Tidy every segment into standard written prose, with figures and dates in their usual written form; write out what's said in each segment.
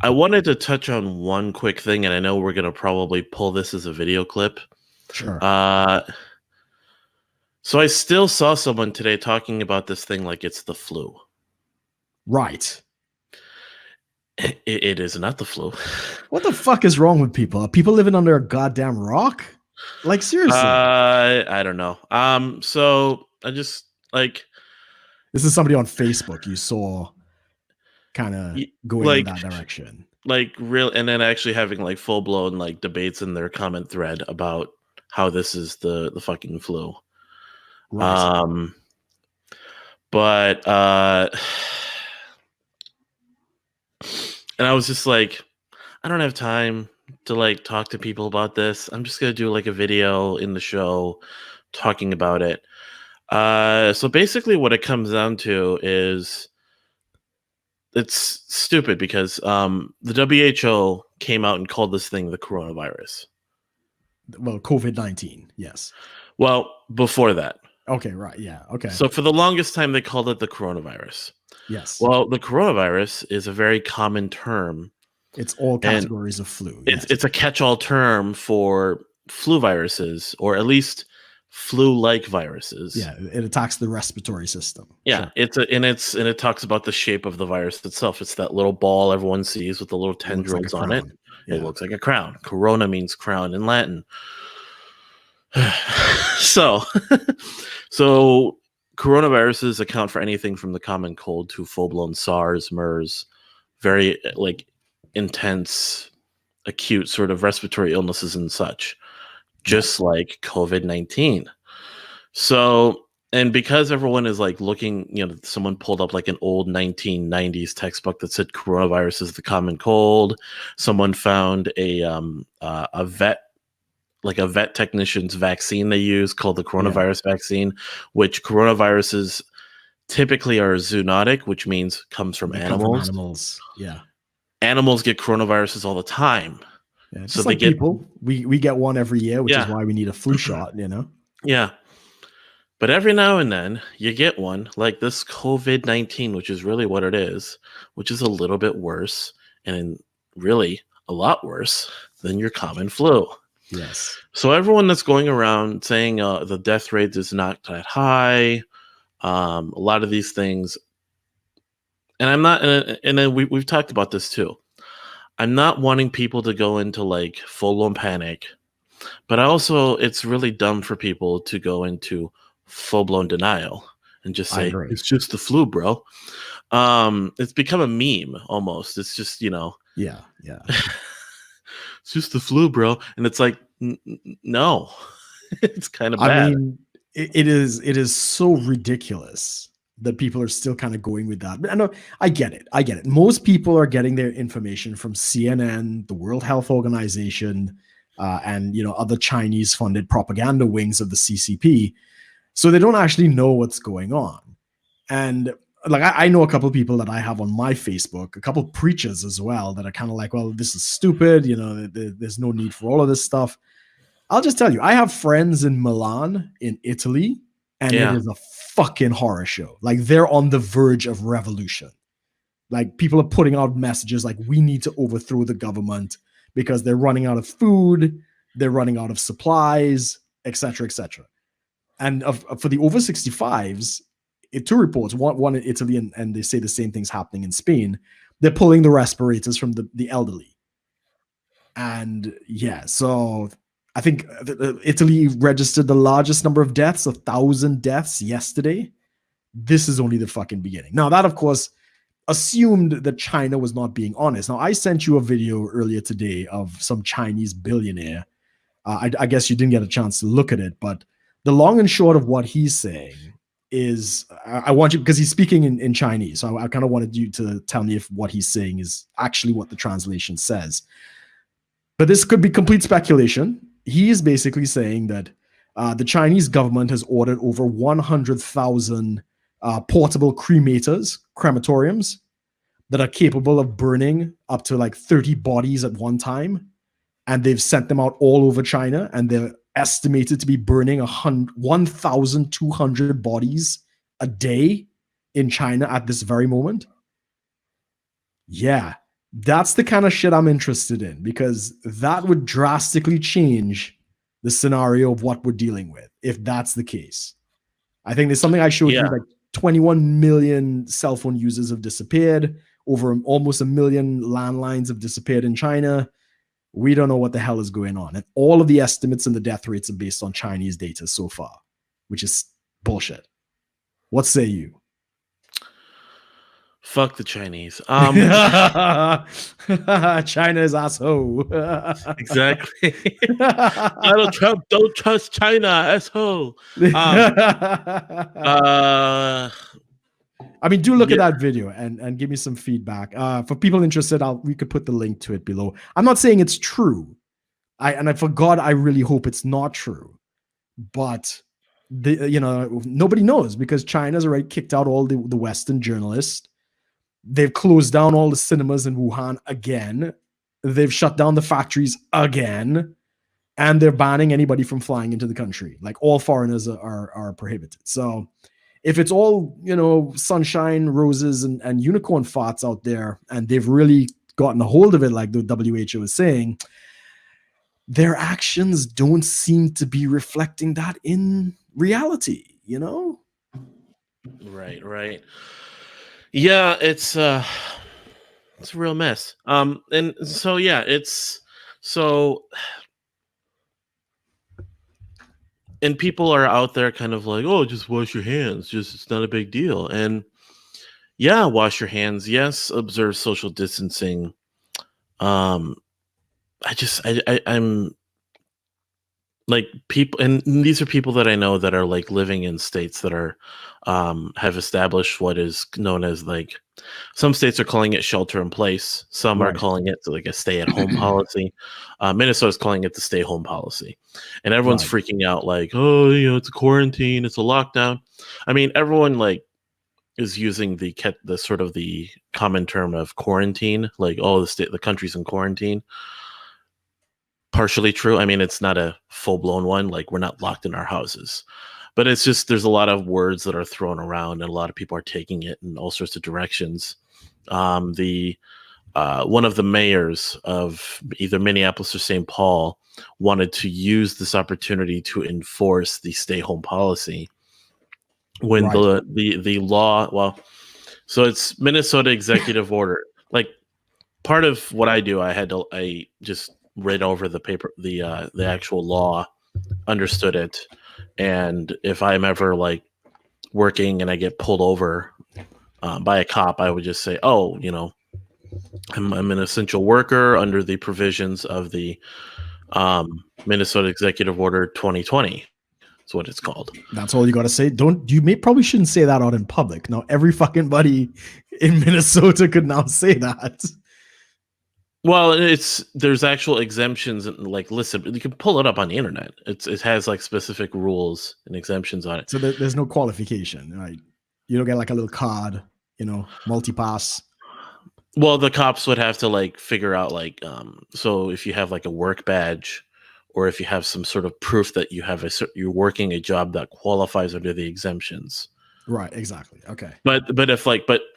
I wanted to touch on one quick thing, and I know we're going to probably pull this as a video clip. Sure. So I still saw someone today talking about this thing like it's the flu. Right. It is not the flu. What the fuck is wrong with people? Are people living under a goddamn rock? Like, seriously? I don't know. So I just like... This is somebody on Facebook you saw kind of going in that direction. Like real, and then actually having like full blown like debates in their comment thread about how this is the fucking flu. Right. But and I was just like, I don't have time to like talk to people about this. I'm just gonna do like a video in the show talking about it. So basically what it comes down to is it's stupid because the WHO came out and called this thing the coronavirus. Well, COVID-19, yes. Well, before that. Okay, right, yeah, okay. So for the longest time, they called it the coronavirus. Yes. Well, the coronavirus is a very common term. It's all categories of flu. It's a catch-all term for flu viruses, or at least flu-like viruses. Yeah, it attacks the respiratory system. Yeah, sure. It talks about the shape of the virus itself. It's that little ball everyone sees with the little tendrils on it. Yeah. It looks like a crown. Corona means crown in Latin. So coronaviruses account for anything from the common cold to full-blown SARS, MERS, very like intense, acute sort of respiratory illnesses and such, just like COVID-19. So, and because everyone is like looking, someone pulled up like an old 1990s textbook that said coronavirus is the common cold. Someone found a vet technician's vaccine they use called the coronavirus vaccine, which coronaviruses typically are zoonotic, which means comes from animals. Yeah. Animals get coronaviruses all the time. Yeah, so they get people. We get one every year, which is why we need a flu shot, Yeah. But every now and then you get one like this COVID-19, which is really what it is, which is a little bit worse and really a lot worse than your common flu. Yes. So everyone that's going around saying the death rate is not that high, a lot of these things, and I'm not, and then we've talked about this too. I'm not wanting people to go into like full-blown panic, but also it's really dumb for people to go into full-blown denial and just say it's just the flu, bro. It's become a meme almost. It's just yeah it's just the flu, bro. And it's like, no. It's kind of bad. I mean, it is so ridiculous that people are still kind of going with that. But I get it. Most people are getting their information from CNN, the World Health Organization, and other Chinese funded propaganda wings of the CCP. So they don't actually know what's going on. And like, I know a couple of people that I have on my Facebook, a couple of preachers as well, that are kind of like, well, this is stupid. There's no need for all of this stuff. I'll just tell you, I have friends in Milan, in Italy, and it is a fucking horror show. Like, they're on the verge of revolution. Like, people are putting out messages like, we need to overthrow the government because they're running out of food, they're running out of supplies, etc., etc. And for the over 65s, two reports, one in Italy, and they say the same thing's happening in Spain. They're pulling the respirators from the elderly. And so I think Italy registered the largest number of deaths, 1,000 deaths yesterday. This is only the fucking beginning. Now, that, of course, assumed that China was not being honest. Now, I sent you a video earlier today of some Chinese billionaire. I guess you didn't get a chance to look at it, but the long and short of what he's saying is, I want you, because he's speaking in Chinese, so I kind of wanted you to tell me if what he's saying is actually what the translation says. But this could be complete speculation. He is basically saying that the Chinese government has ordered over 100,000 portable crematoriums that are capable of burning up to like 30 bodies at one time. And they've sent them out all over China, and they're estimated to be burning 1,200 bodies a day in China at this very moment. Yeah. That's the kind of shit I'm interested in, because that would drastically change the scenario of what we're dealing with if that's the case. I think there's something I showed you, Yeah. like 21 million cell phone users have disappeared. Over almost 1 million landlines have disappeared in China. We don't know what the hell is going on. And all of the estimates and the death rates are based on Chinese data so far, which is bullshit. What say you? Fuck the Chinese. China's asshole. Exactly. Donald Trump, don't trust China, asshole. I mean, do look Yeah. at that video and give me some feedback. For people interested, we could put the link to it below. I'm not saying it's true. For God, I really hope it's not true. But nobody knows, because China's already kicked out all the Western journalists. They've closed down all the cinemas in Wuhan again. They've shut down the factories again. And they're banning anybody from flying into the country. Like, all foreigners are prohibited. So if it's all, sunshine, roses, and unicorn farts out there, and they've really gotten a hold of it, like the WHO is saying, their actions don't seem to be reflecting that in reality, Right. Yeah, it's a real mess. And so yeah, and people are out there kind of like, oh, just wash your hands, it's not a big deal. And yeah, wash your hands. Yes, observe social distancing. I'm like, people, and these are people that I know that are like living in states that are have established what is known as, like, some states are calling it shelter in place, some are calling it like a stay at home policy. Minnesota's calling it the stay home policy, and everyone's freaking out like, oh, it's a quarantine, it's a lockdown. I mean, everyone like is using the sort of the common term of quarantine, like, oh, the country's in quarantine. Partially true. I mean, it's not a full-blown one, like, we're not locked in our houses, but it's just, there's a lot of words that are thrown around and a lot of people are taking it in all sorts of directions. The one of the mayors of either Minneapolis or St. Paul wanted to use this opportunity to enforce the stay home policy when the law, well, so it's Minnesota executive order. Like, part of what I do, I just read over the paper, the actual law, understood it, and if I'm ever like working and I get pulled over by a cop, I would just say, oh, I'm an essential worker under the provisions of the Minnesota Executive Order 2020. That's what it's called. That's all you got to say. Probably shouldn't say that out in public. Now every fucking buddy in Minnesota could now say that. Well, there's actual exemptions, and like, listen, you can pull it up on the internet. It has like specific rules and exemptions on it. So there's no qualification, right? You don't get like a little card, multi-pass. Well, the cops would have to like figure out, like, so if you have like a work badge, or if you have some sort of proof that you're working a job that qualifies under the exemptions. Right. Exactly. Okay. But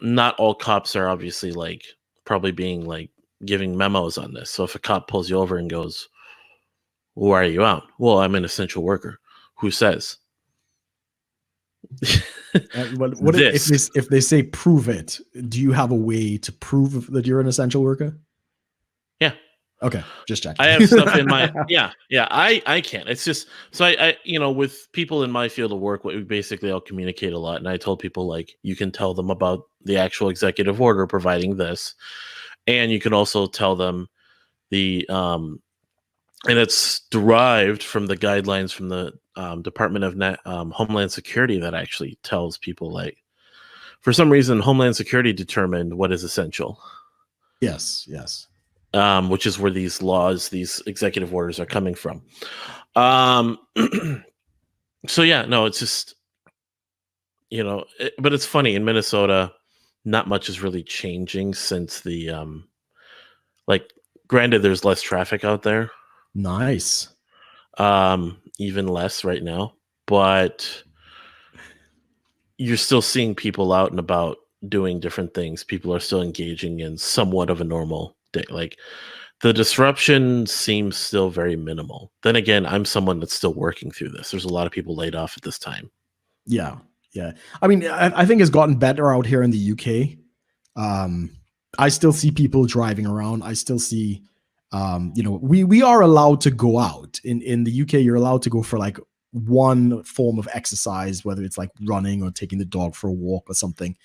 not all cops are obviously like probably being like giving memos on this. So if a cop pulls you over and goes, why are you out? Well, I'm an essential worker. Who says? What if they say prove it? Do you have a way to prove that you're an essential worker? Yeah. Okay, just checking. I have stuff in my I can't. It's just, so I with people in my field of work, we basically all communicate a lot, and I told people, like, you can tell them about the actual executive order providing this, and you can also tell them the and it's derived from the guidelines from the Department of Homeland Security that actually tells people, like, for some reason, Homeland Security determined what is essential. Yes. Which is where these laws, these executive orders are coming from. So yeah, no, it's just, but it's funny, in Minnesota, not much is really changing since the, like, granted, there's less traffic out there. Nice. Even less right now, but you're still seeing people out and about doing different things, people are still engaging in somewhat of a normal day. Like the disruption seems still very minimal. Then again, I'm someone that's still working through this. There's a lot of people laid off at this time. Yeah. I mean, I think it's gotten better out here in the UK. I still see people driving around. I still see, we are allowed to go out in the UK. You're allowed to go for like one form of exercise, whether it's like running or taking the dog for a walk or something.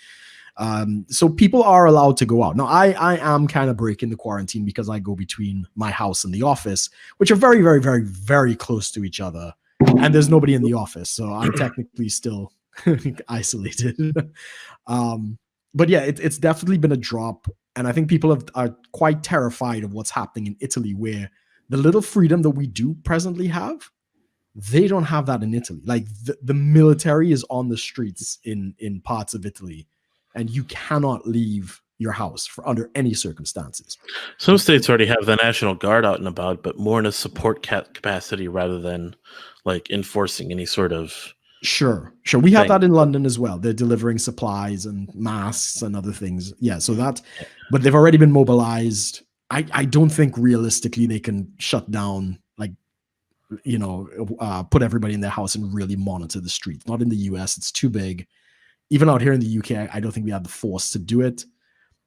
So people are allowed to go out. Now, I am kind of breaking the quarantine because I go between my house and the office, which are very, very, very, very close to each other. And there's nobody in the office. So I'm technically still isolated. But yeah, it's definitely been a drop. And I think people are quite terrified of what's happening in Italy, where the little freedom that we do presently have, they don't have that in Italy. Like the military is on the streets in parts of Italy, and you cannot leave your house under any circumstances. Some states already have the National Guard out and about, but more in a support capacity rather than like enforcing any sort of. Sure. We have that in London as well. They're delivering supplies and masks and other things. Yeah. So but they've already been mobilized. I don't think realistically they can shut down, like, put everybody in their house and really monitor the streets. Not in the US. It's too big. Even out here in the UK, I don't think we have the force to do it.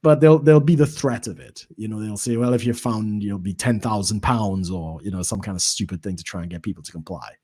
But there'll be the threat of it. They'll say, well, if you're found, you'll be £10,000 or, some kind of stupid thing to try and get people to comply.